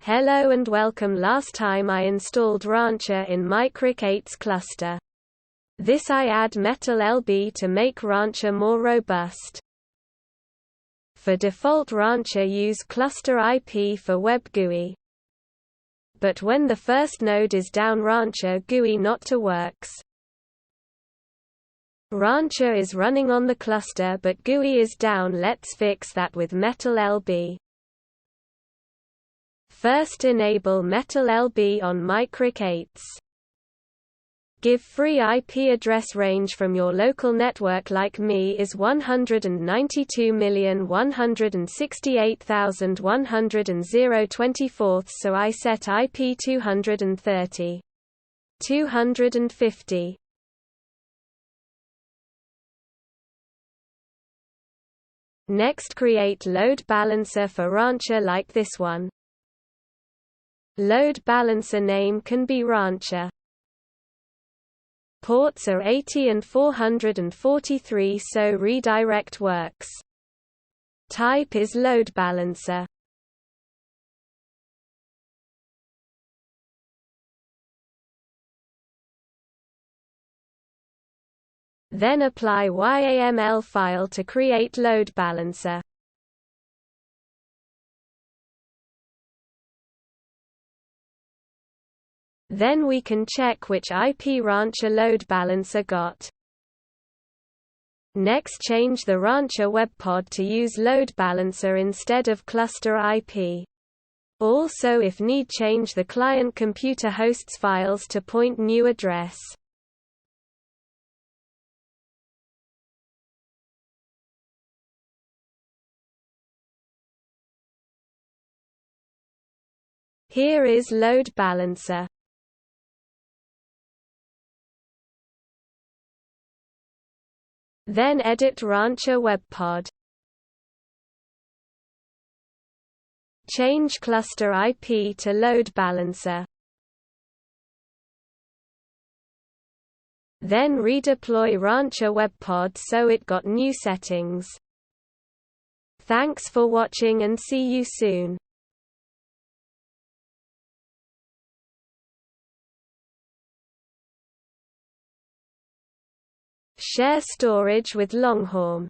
Hello and welcome. Last time I installed Rancher in Mycryk 8's cluster. This I add Metal LB to make Rancher more robust. For default Rancher use cluster IP for web GUI. But when the first node is down Rancher GUI not to works. Rancher is running on the cluster but GUI is down. Let's fix that with Metal LB. First enable Metal LB on Mycryk 8's. Give free IP address range from your local network like me is 192,168,100 so I set IP 230. 250. Next create load balancer for Rancher like this one. Load balancer name can be Rancher. Ports are 80 and 443 so redirect works. Type is load balancer. Then apply YAML file to create load balancer. Then we can check which IP Rancher load balancer got. Next change the Rancher webpod to use load balancer instead of cluster IP. Also if need change the client computer hosts files to point new address. Here is load balancer. Then edit Rancher webpod. Change cluster IP to load balancer. Then redeploy Rancher webpod so it got new settings. Thanks for watching and see you soon. Share storage with Longhorn.